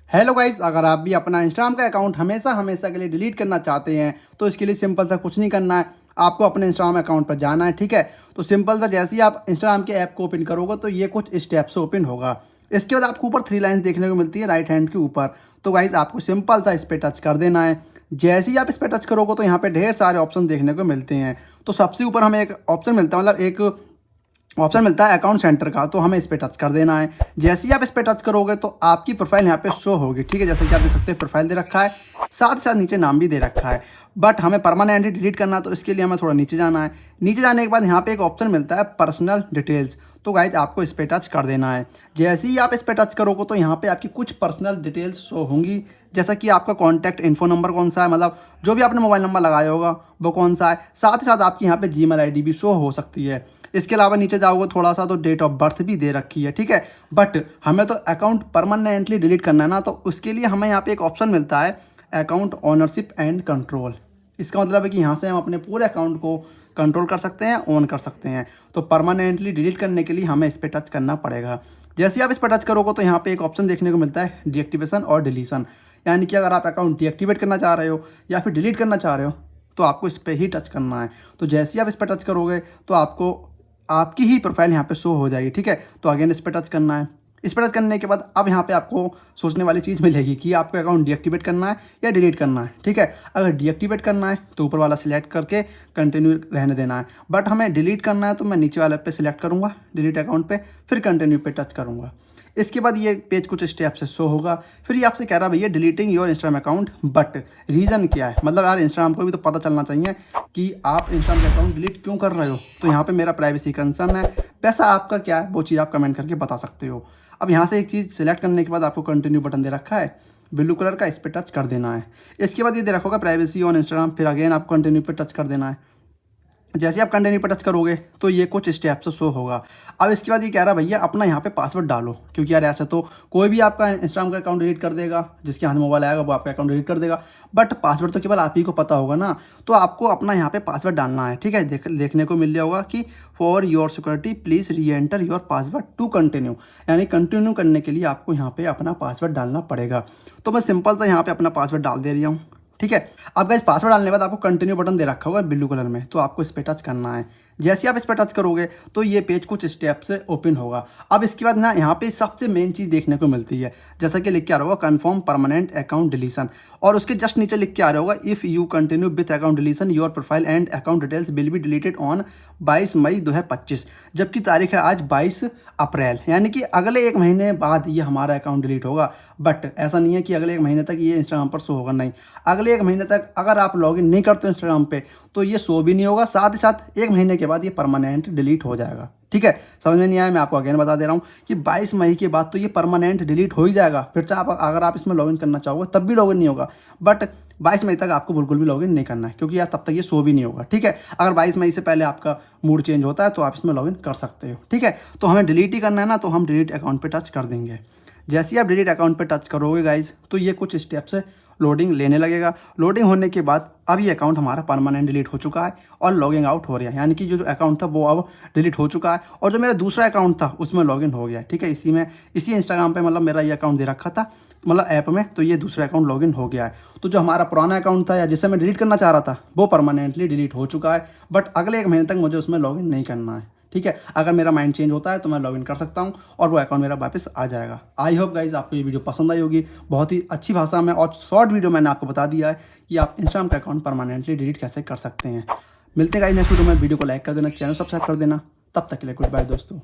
Hello guys, अगर आप भी अपना इंस्टाग्राम का अकाउंट हमेशा हमेशा के लिए डिलीट करना चाहते हैं तो इसके लिए सिंपल सा कुछ नहीं करना है। आपको अपने इंस्टाग्राम अकाउंट पर जाना है, ठीक है। तो सिंपल सा जैसे ही आप इंस्टाग्राम के ऐप को ओपन करोगे तो ये कुछ स्टेप से ओपन होगा। इसके बाद आपको ऊपर 3 लाइन्स देखने को मिलती है राइट हैंड के ऊपर। तो गाइस आपको सिंपल सा इस पर टच कर देना है। जैसे ही आप इस पर टच करोगे तो यहाँ पे ढेर सारे ऑप्शन देखने को मिलते हैं। तो सबसे ऊपर हमें एक ऑप्शन मिलता है, मतलब एक ऑप्शन मिलता है अकाउंट सेंटर का, तो हमें इस पर टच कर देना है। जैसे ही आप इस पर टच करोगे तो आपकी प्रोफाइल यहाँ पे शो होगी, ठीक है। जैसे कि आप देख सकते हैं प्रोफाइल दे रखा है, साथ ही साथ नीचे नाम भी दे रखा है। बट हमें परमानेंटली डिलीट करना है तो इसके लिए हमें थोड़ा नीचे जाना है। नीचे जाने के बाद यहाँ पे एक ऑप्शन मिलता है पर्सनल डिटेल्स। तो गाइज आपको इस पर टच कर देना है। जैसे ही आप इस पर टच करोगे तो यहाँ पे आपकी कुछ पर्सनल डिटेल्स शो होंगी, जैसा कि आपका कॉन्टैक्ट इन्फो नंबर कौन सा है, मतलब जो भी आपने मोबाइल नंबर लगाया होगा वो कौन सा है। साथ ही साथ आपकी यहाँ पे जीमेल आईडी भी शो हो सकती है। इसके अलावा नीचे जाओगे थोड़ा सा तो डेट ऑफ बर्थ भी दे रखी है, ठीक है। बट हमें तो अकाउंट परमानेंटली डिलीट करना है ना, तो उसके लिए हमें यहाँ पे एक ऑप्शन मिलता है अकाउंट ओनरशिप एंड कंट्रोल। इसका मतलब है कि यहाँ से हम अपने पूरे अकाउंट को कंट्रोल कर सकते हैं, ऑन कर सकते हैं। तो परमानेंटली डिलीट करने के लिए हमें इस पर टच करना पड़ेगा। जैसे आप इस पर टच करोगे तो यहाँ पे एक ऑप्शन देखने को मिलता है डीएक्टिवेशन और डिलीशन। यानी कि अगर आप अकाउंट डीएक्टिवेट करना चाह रहे हो या फिर डिलीट करना चाह रहे हो तो आपको इस पर ही टच करना है। तो जैसे ही आप इस पर टच करोगे तो आपको आपकी ही प्रोफाइल यहाँ पे शो हो जाएगी, ठीक है। तो अगेन इस पर टच करना है। इस पर टच करने के बाद अब यहाँ पे आपको सोचने वाली चीज़ मिलेगी कि आपको अकाउंट डीएक्टिवेट करना है या डिलीट करना है, ठीक है। अगर डीएक्टिवेट करना है तो ऊपर वाला सिलेक्ट करके कंटिन्यू रहने देना है। बट हमें डिलीट करना है तो मैं नीचे वाले पे सिलेक्ट करूँगा डिलीट अकाउंट पे, फिर कंटिन्यू पे टच करूँगा। इसके बाद ये पेज कुछ स्टेप से शो होगा। फिर ये आपसे कह रहा है भैया deleting your Instagram account, but reason क्या है। मतलब यार इंस्टाग्राम को भी तो पता चलना चाहिए कि आप इंस्टाग्राम का अकाउंट डिलीट क्यों कर रहे हो। तो यहाँ पे मेरा प्राइवेसी कंसर्न है, वैसा आपका क्या है वो चीज़ आप कमेंट करके बता सकते हो। अब यहाँ से एक चीज़ सिलेक्ट करने के बाद आपको कंटिन्यू बटन दे रखा है ब्लू कलर का, इस पर टच कर देना है। इसके बाद ये दे रखा होगा प्राइवेसी ऑन इंस्टाग्राम, फिर अगेन आपको कंटिन्यू पर टच कर देना है। जैसे आप कंटिन्यू पर टच करोगे तो ये कुछ स्टेप से शो होगा। अब इसके बाद ये कह रहा है भैया अपना यहाँ पे पासवर्ड डालो, क्योंकि यार ऐसे तो कोई भी आपका इंस्टाग्राम का अकाउंट डिलीट कर देगा, जिसके हाथ में मोबाइल आएगा वो आपका अकाउंट डिलीट कर देगा। बट पासवर्ड तो केवल आप ही को पता होगा ना, तो आपको अपना यहाँ पे पासवर्ड डालना है, ठीक है। देखने को मिल रहा होगा कि for your security please reenter your password to continue. यानी कंटिन्यू करने के लिए आपको यहाँ पे अपना पासवर्ड डालना पड़ेगा। तो मैं सिंपल सा यहाँ पे अपना पासवर्ड डाल दे रही हूँ, ठीक है। अब गाइस पासवर्ड डालने के बाद आपको कंटिन्यू बटन दे रखा होगा ब्लू कलर में, तो आपको इस पर टच करना है। जैसे आप इस पर टच करोगे तो ये पेज कुछ स्टेप से ओपन होगा। अब इसके बाद ना यहाँ पे सबसे मेन चीज़ देखने को मिलती है, जैसा कि लिख के आ रहा होगा कन्फर्म परमानेंट अकाउंट डिलीशन, और उसके जस्ट नीचे लिख के आ रहा होगा if you continue with account deletion your profile and account details will be deleted on 22 मई 2025। जबकि तारीख है आज 22 अप्रैल, यानी कि अगले 1 महीने बाद ये हमारा अकाउंट डिलीट होगा। बट ऐसा नहीं है कि अगले 1 महीने तक ये इंस्टाग्राम पर शो होगा, नहीं। अगले 1 महीने तक अगर आप लॉगिन नहीं करते इंस्टाग्राम पे तो ये शो भी नहीं होगा, साथ ही साथ 1 महीने के बाद ये परमानेंट डिलीट हो जाएगा, ठीक है। समझ में नहीं आया, मैं आपको अगेन बता दे रहा हूँ कि 22 मई के बाद तो ये परमानेंट डिलीट हो ही जाएगा। फिर चाहे आप अगर आप इसमें लॉगिन करना चाहोगे तब भी लॉगिन नहीं होगा। बट 22 मई तक आपको बिल्कुल भी लॉगिन नहीं करना है, क्योंकि यार तब तक ये शो भी नहीं होगा, ठीक है। अगर 22 मई से पहले आपका मूड चेंज होता है तो आप इसमें लॉगिन कर सकते हो, ठीक है। तो हमें डिलीट ही करना है ना, तो हम डिलीट अकाउंट पर टच कर देंगे। जैसे ही आप डिलीट अकाउंट पर टच करोगे गाइज तो ये कुछ स्टेप से लोडिंग लेने लगेगा। लोडिंग होने के बाद अब ये अकाउंट हमारा परमानेंट डिलीट हो चुका है और लॉगिंग आउट हो रहा है, यानी कि जो अकाउंट था वो अब डिलीट हो चुका है और जो मेरा दूसरा अकाउंट था उसमें लॉगिन हो गया, ठीक है। इसी इंस्टाग्राम पे मतलब मेरा ये अकाउंट दे रखा था, मतलब ऐप में, तो ये दूसरा अकाउंट लॉगिन हो गया है। तो जो हमारा पुराना अकाउंट था या जिसे मैं डिलीट करना चाह रहा था वो परमानेंटली डिलीट हो चुका है। बट अगले 1 महीने तक मुझे उसमें लॉगिन नहीं करना है, ठीक है। अगर मेरा माइंड चेंज होता है तो मैं लॉगिन कर सकता हूँ और वो अकाउंट मेरा वापस आ जाएगा। आई होप गाइज आपको ये वीडियो पसंद आई होगी। बहुत ही अच्छी भाषा में और शॉर्ट वीडियो मैंने आपको बता दिया है कि आप इंस्टाग्राम का अकाउंट परमानेंटली डिलीट कैसे कर सकते हैं। मिलते हैं गाइज नेक्स्ट वीडियो में। वीडियो को लाइक कर देना, चैनल सब्सक्राइब कर देना। तब तक के लिए गुड बाय दोस्तों।